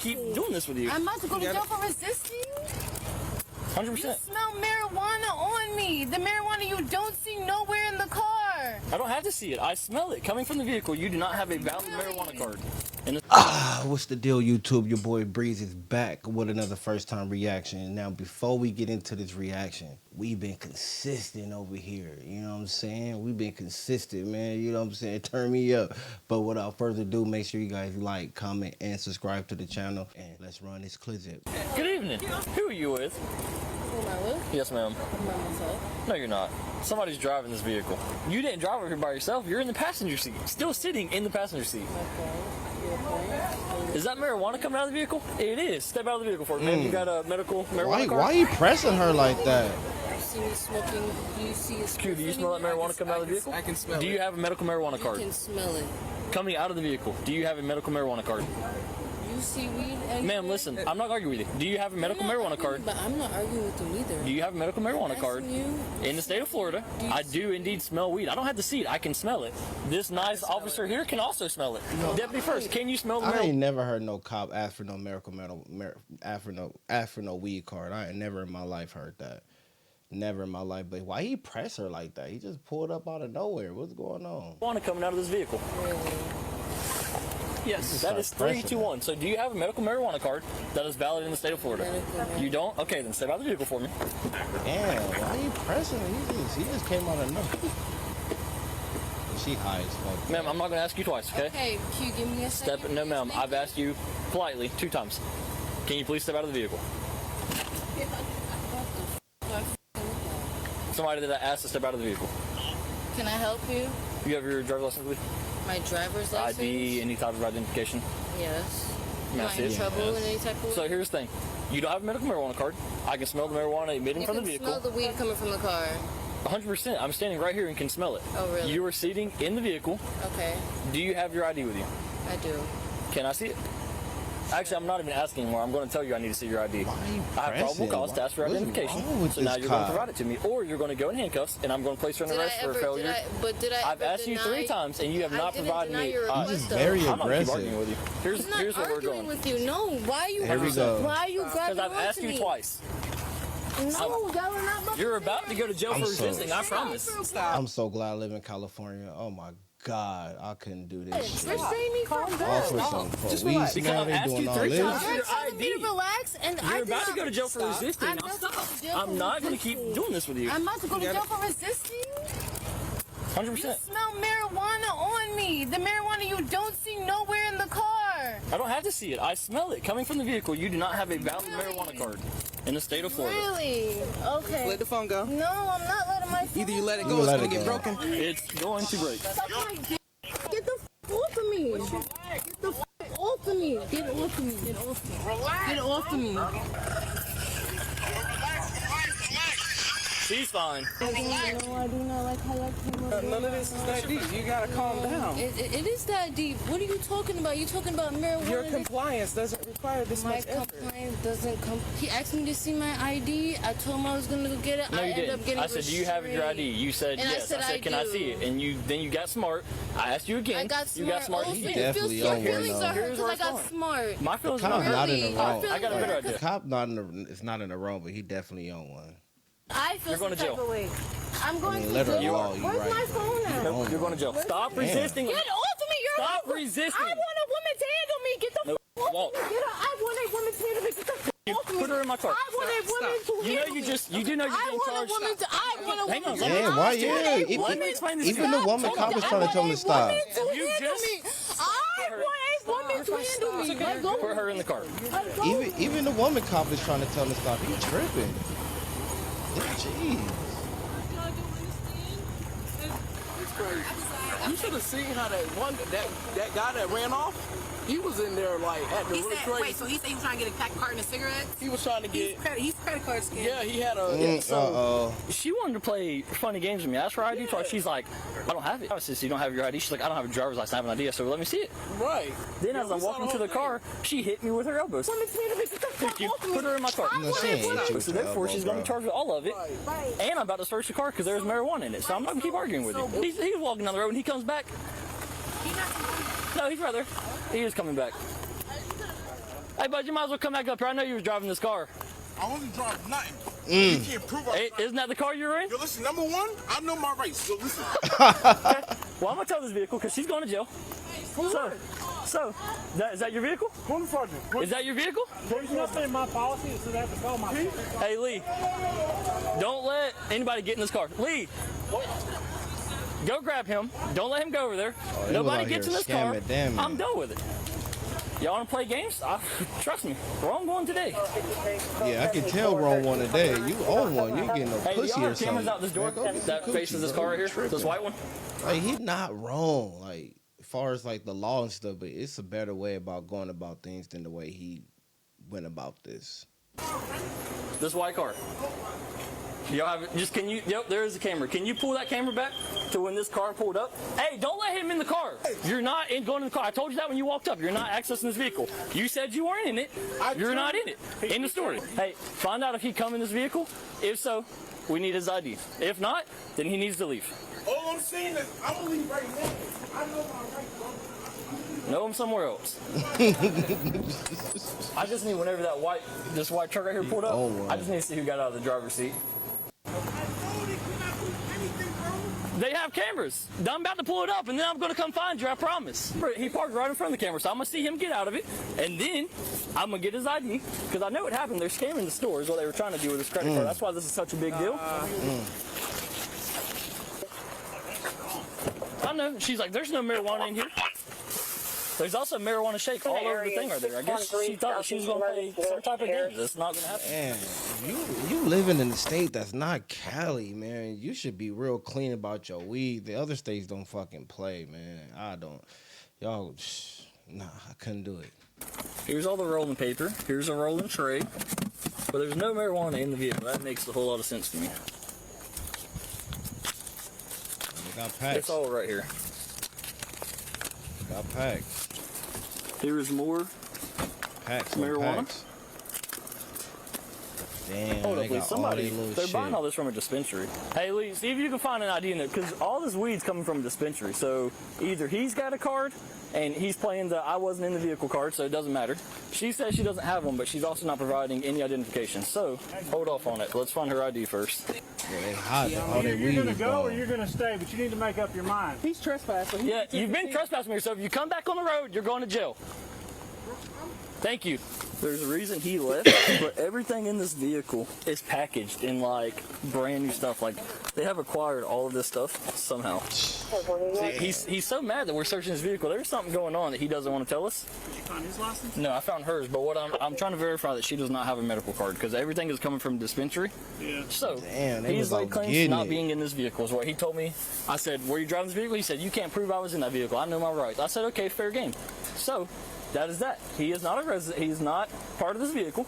keep doing this with you. I'm about to go to jail for resisting. 100%. You smell marijuana on me. The marijuana you don't see nowhere in the car. I don't have to see it. I smell it coming from the vehicle. You do not have a valid marijuana card. What's the deal, YouTube? Your boy Breeze is back with another first time reaction. Now, before we get into this reaction, we've been consistent over here. You know what I'm saying? We've been consistent, man. You know what I'm saying? Turn me up. But without further ado, make sure you guys like, comment, and subscribe to the channel. And let's run this clip. Good evening. Who are you with? Who am I with? Yes, ma'am. I'm by myself. No, you're not. Somebody's driving this vehicle. You didn't drive over here by yourself. You're in the passenger seat. Still sitting in the passenger seat. Okay. Is that marijuana coming out of the vehicle? It is. Step out of the vehicle for me, man. You got a medical marijuana card? Why are you pressing her like that? You see me smoking? Do you see a Q, do you smell that marijuana coming out of the vehicle? I can smell it. Do you have a medical marijuana card? You can smell it. Coming out of the vehicle, do you have a medical marijuana card? You see weed? Ma'am, listen, I'm not arguing with you. Do you have a medical marijuana card? But I'm not arguing with you either. Do you have a medical marijuana card? You, in the state of Florida, I do indeed smell weed. I don't have to see it. I can smell it. This nice officer here can also smell it. Deputy First, can you smell the I marijuana? ain't never heard no cop ask for no ask for no weed card. I ain't never in my life heard that. Never in my life. But why he press her like that? He just pulled up out of nowhere. What's going on? Marijuana coming out of this vehicle. really? Yes, that is 321. So do you have a medical marijuana card that is valid in the state of Florida? You don't? Okay, then step out of the vehicle for me. Damn, why are you pressing her? He just came out of nowhere. She high as fuck. Ma'am, I'm not going to ask you twice, okay? Okay, can you give me a second? No, ma'am. I've asked you politely 2 times. Can you please step out of the vehicle? Somebody that I asked to step out of the vehicle. Can I help you? You have your driver's license with you? My driver's license? ID, any type of identification? Yes. May I Am I see in it? trouble in any type of So here's the thing. You don't have a medical marijuana card. I can smell the marijuana emitting You from the can vehicle. smell the weed coming from the car. 100%. I'm standing right here and can smell it. Oh, really? You are sitting in the vehicle. Okay, Do you have your ID with you? I do. Can I see it? Actually, I'm not even asking anymore. I'm going to tell you I need to see your ID. Why are you I have probable pressing? cause to ask for What's identification. wrong with So now this you're going to cop? provide it to me, or you're going to go in handcuffs, and I'm going to place you under arrest for failure. I've asked you 3 times, and you have not provided me. You're just very I'm not aggressive. arguing with you. Here's where we're going. with you. No, why are you? Here we go. Why are you Because grabbing I've asked onto you me? twice. No, y'all are not. You're about to go to jail for resisting. I promise. I'm so glad I live in California. Oh my God, I couldn't do this You're shit. saying me calm All down. for some Just weed relax. smell, Because they I've asked doing you all 3 this. times. You're telling me to relax, and You're about to go to jail for resisting. I'm about to go to jail I'm for not going to keep resisting. doing this with you. I'm about to go to jail for resisting. 100%. You smell marijuana on me. The marijuana you don't see nowhere in the car. I don't have to see it. I smell it coming from the vehicle. You do not have a valid marijuana card in the state of Florida. Really? Okay. Let the phone go. No, I'm not letting my phone Either you let it You go, it's let gonna it get go. broken. It's going to break. Suck my dick. Get the f off of me. Get the f off of me. Get off of me. Get off of me. Get off of me. She's fine. No, I do not like how that came up. None of this is that deep. You gotta calm down. It is that deep. What are you talking about? You talking about marijuana? Your compliance doesn't require this My much effort. compliance doesn't come. He asked me to see my ID. I told him I was gonna go get it. No, I you ended up didn't. getting I said, do you have your ID? You said, And I yes. said, I said, I can I do. see it? And then you got smart. I asked you again. I got smart. You got smart. Also, You you did. feel Definitely your on feelings one, are hurt Here's because where I it's got going. smart. My feelings Cop's are not hurt. in the wrong. I got a better idea. The cop not in the. It's not in the wrong, but he definitely on one. I feel You're going some to jail. type of way. I'm going to literal jail. law, you Where's right. my phone at? Nope, you're going to jail. Stop resisting. Get off of me! You're Stop a resisting. I want a woman to handle me. Get the Nope. f off Walk. of me. I want a woman to handle me. Get the f off of me. Put her in my car. I want a woman to You know handle me. you do know you're I getting want a charged. woman to. I want a Hang on, woman to. Yeah, why? Yeah, even the woman cop was trying to tell him to stop. You just I want a woman to handle me. Let go. put her in the car. Let go. Even the woman cop is trying to tell him to stop. He tripping. Jeez. It's crazy. You should have seen how that guy that ran off, he was in there like at the He really said, crazy. wait, so he said he was trying to get a carton of cigarettes? He was trying to get. He's credit card scam. Yeah, he had a. She wanted to play funny games with me. I asked for her ID twice. She's like, I don't have it. I said, you don't have your ID? She's like, I don't have a driver's license. I have an ID. So let me see it. Right. Then as I'm walking to the car, she hit me with her elbows. Put her in my car. No, she ain't hit you with So the therefore, elbow, she's going to bro. be charged with all of it. Right. And I'm about to search the car because there's marijuana in it. So I'm not going to keep arguing with you. He's walking down the road and he comes back. No, he's right there. He is coming back. Hey, bud, you might as well come back up here. I know you was driving this car. I wasn't driving nothing. You can't prove I was driving. Isn't that the car you were in? Yo, listen, number one, I know my rights. So listen. Okay. Well, I'm gonna tow this vehicle because she's going to jail. So, is that your vehicle? Is that your vehicle? There's nothing in my policy that says I have to call my vehicle. Hey, Lee, don't let anybody get in this car. Lee, go grab him. Don't let him go over there. he Nobody was out gets in here this car. scamming, damn it. I'm done with it. Y'all want to play games? Trust me, wrong one today. Yeah, I can tell wrong one today. You own one. You ain't getting no Hey, do pussy y'all or have something. cameras out this door Man, go get that some faces coochie, this bro. car right You here? tripping. This white one? Like, he's not wrong. Like, as far as like the law and stuff, but it's a better way about going about things than the way he went about this. This white car. Y'all have it? Just can you? Yep, there is a camera. Can you pull that camera back to when this car pulled up? Hey, don't let him in the car. You're not going in the car. I told you that when you walked up. You're not accessing this vehicle. You said you weren't in it. You're not in it. End of story. Hey, find out if he come in this vehicle. If so, we need his ID. If not, then he needs to leave. All I'm saying is, I'm gonna leave right now. I know my rights, bro. Know him somewhere else. I just need whenever this white truck right here pulled up. I just need to see who got out of the driver's seat. They have cameras. I'm about to pull it up, and then I'm going to come find you, I promise. He parked right in front of the camera, so I'm going to see him get out of it, and then I'm going to get his ID, because I know what happened. They're scamming the store is what they were trying to do with his credit card. That's why this is such a big deal. I know. She's like, there's no marijuana in here. There's also marijuana shake all over the thing right there. I guess she thought that she was going to play some type of game. That's not going to happen. Man, you living in a state that's not Cali, man. You should be real clean about your weed. The other states don't fucking play, man. I don't. Y'all, nah, I couldn't do it. Here's all the rolling paper. Here's a rolling tray. But there's no marijuana in the vehicle. That makes a whole lot of sense to me. They got packs. It's all right here. Got packs. Here is more Packs. marijuana. Packs. Damn, Hold they up, please. got Somebody, all they little they're shit. buying all this from a dispensary. Hey, Lee, see if you can find an ID in there, because all this weed's coming from a dispensary. So either he's got a card, and he's playing the I wasn't in the vehicle card, so it doesn't matter. She says she doesn't have one, but she's also not providing any identification. So hold off on it. Let's find her ID first. Yeah, they hot. All their You're weed going to is go or gone. you're going to stay, but you need to make up your mind. He's trespassing. Yeah, you've been trespassing here, so if you come back on the road, you're going to jail. Thank you. There's a reason he left, but everything in this vehicle is packaged in like brand new stuff. Like they have acquired all of this stuff somehow. See, he's so mad that we're searching his vehicle. There's something going on that he doesn't want to tell us. Did you find his license? No, I found hers, but what I'm trying to verify that she does not have a medical card because everything is coming from dispensary. Yeah. So Damn, they he's was like out claims getting not it. being in this vehicle is what he told me. I said, "Were you driving this vehicle?" He said, "You can't prove I was in that vehicle. I know my rights." I said, "Okay, fair game." So that is that. He is not a resident. He's not part of this vehicle.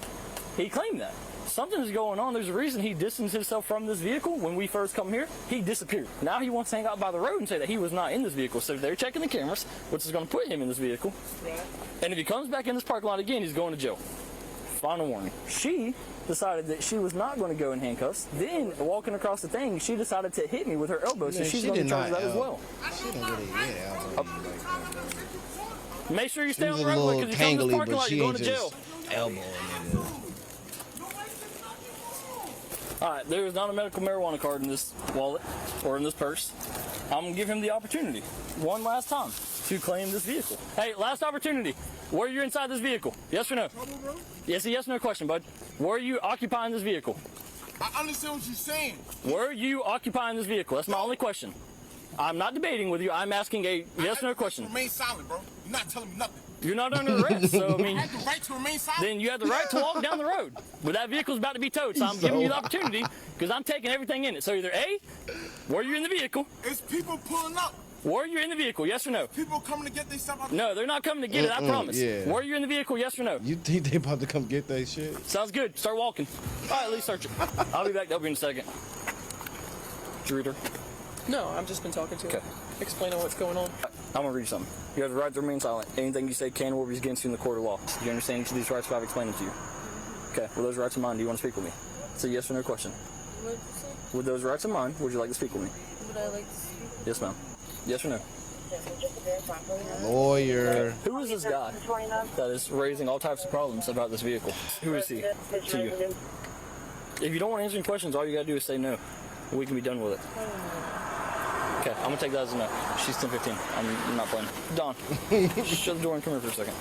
He claimed that. Something's going on. There's a reason he distanced himself from this vehicle when we first come here. He disappeared. Now he wants to hang out by the road and say that he was not in this vehicle. So they're checking the cameras, which is going to put him in this vehicle. Right. And if he comes back in this parking lot again, he's going to jail. Final warning. She decided that she was not going to go in handcuffs. Then, walking across the thing, she decided to hit me with her elbow, so Man, she's she going to did charge not, that as well. She didn't really, yeah, elbow you like that. Make sure you She stay on was the a roadway little because you come to this tangly, parking but lot, she you're going ain't to jail. just elbow a nigga. Alright, there is not a medical marijuana card in this wallet or in this purse. I'm going to give him the opportunity, one last time, to claim this vehicle. Hey, last opportunity. Were you inside this vehicle? Yes or no? Yes, a yes or no question, bud. Were you occupying this vehicle? I understand what you're saying. Were you occupying this vehicle? That's my only question. I'm not debating with you. I'm asking a yes or no question. Remain silent, bro. You're not telling me nothing. You're not under arrest, so I mean, I have the right to remain silent. then you have the right to walk down the road. But that vehicle's about to be towed, so I'm giving you the opportunity because I'm taking everything in it. So either A, were you in the vehicle? It's people pulling up. Were you in the vehicle? Yes or no? People coming to get their stuff out. No, they're not coming to get it, I promise. yeah. Were you in the vehicle? Yes or no? You think they about to come get that shit? Sounds good. Start walking. All right, at least search it. I'll be back up here in a second. Did you read her? No, I've just been talking to Okay. him, explaining what's going on. I'm gonna read you something. You have the right to remain silent. Anything you say can or will be against you in the court of law. Do you understand each of these rights if I've explained them to you? Okay, with those rights in mind, do you want to speak with me? It's a yes or no question. What did you say? With those rights in mind, would you like to speak with me? Would I like to speak? Yes, ma'am. Yes or no? Lawyer. Who is this guy that is raising all types of problems about this vehicle? Who is he to you? If you don't want to answer any questions, all you gotta do is say no. We can be done with it. Okay, I'm gonna take that as a no. She's 10-15. I'm not playing. Don, shut the door and come here for a second.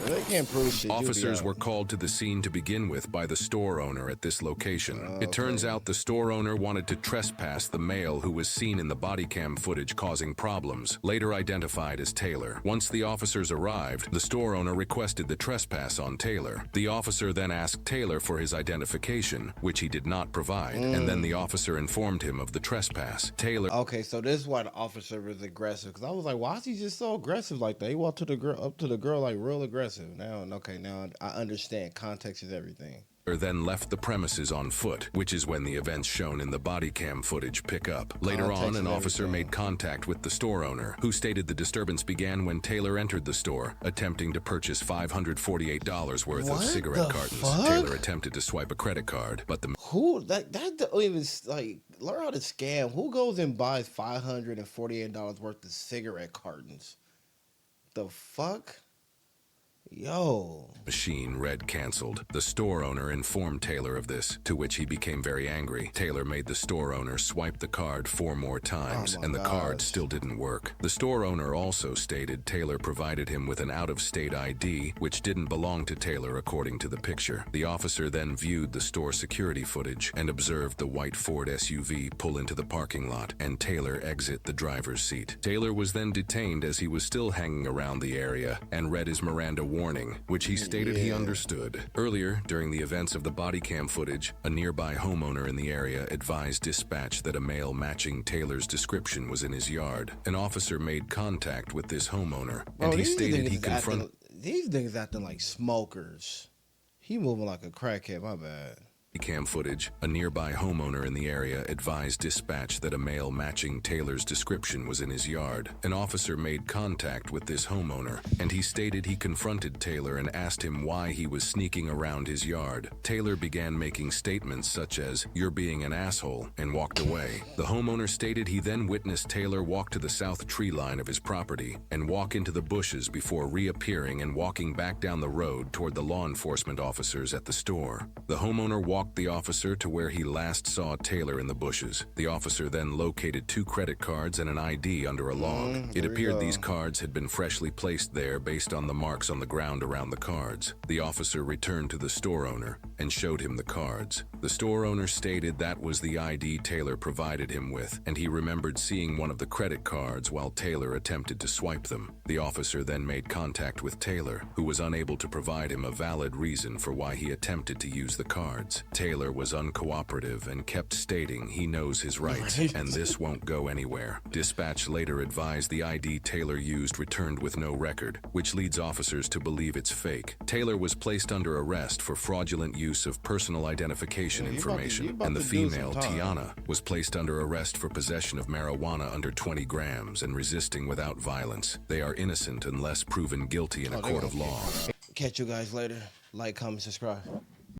They can't prove shit. Officers were called to the scene to begin with by the store owner at this location. It turns out the store owner wanted to trespass the male who was seen in the body cam footage causing problems, later identified as Taylor. Once the officers arrived, the store owner requested the trespass on Taylor. The officer then asked Taylor for his identification, which he did not provide, and then the officer informed him of the trespass. Taylor... Okay, so this is why the officer was aggressive, because I was like, why is he just so aggressive like that? He walked to the girl, up to the girl like real aggressive. Now I understand. Context is everything. Then left the premises on foot, which is when the events shown in the body cam footage pick up. Later on, an officer made contact with the store owner, who stated the disturbance began when Taylor entered the store, attempting to purchase $548 worth of cigarette cartons. Taylor attempted to swipe a credit card, but the... Who, that don't even, like, learn how to scam. Who goes and buys $548 worth of cigarette cartons? The fuck? Yo. Machine read canceled. The store owner informed Taylor of this, to which he became very angry. Taylor made the store owner swipe the card 4 more times, and the card still didn't work. The store owner also stated Taylor provided him with an out-of-state ID, which didn't belong to Taylor according to the picture. The officer then viewed the store security footage and observed the white Ford SUV pull into the parking lot and Taylor exit the driver's seat. Taylor was then detained as he was still hanging around the area and read his Miranda warning, which he stated he understood. Earlier, during the events of the body cam footage, a nearby homeowner in the area advised dispatch that a male matching Taylor's description was in his yard. An officer made contact with this homeowner, and he stated he confronted... These niggas acting like smokers. He moving like a crackhead, my bad. Cam footage, a nearby homeowner in the area advised dispatch that a male matching Taylor's description was in his yard. An officer made contact with this homeowner, and he stated he confronted Taylor and asked him why he was sneaking around his yard. Taylor began making statements such as, "You're being an asshole," and walked away. The homeowner stated he then witnessed Taylor walk to the south tree line of his property and walk into the bushes before reappearing and walking back down the road toward the law enforcement officers at the store. The homeowner walked the officer to where he last saw Taylor in the bushes. The officer then located 2 credit cards and an ID under a log. It appeared these cards had been freshly placed there based on the marks on the ground around the cards. The officer returned to the store owner and showed him the cards. The store owner stated that was the ID Taylor provided him with, and he remembered seeing one of the credit cards while Taylor attempted to swipe them. The officer then made contact with Taylor, who was unable to provide him a valid reason for why he attempted to use the cards. Taylor was uncooperative and kept stating he knows his rights, and this won't go anywhere. Dispatch later advised the ID Taylor used returned with no record, which leads officers to believe it's fake. Taylor was placed under arrest for fraudulent use of personal identification information, and the female, Tiana, was placed under arrest for possession of marijuana under 20 grams and resisting without violence. They are innocent unless proven guilty in a court of law. Catch you guys later. Like, comment, subscribe.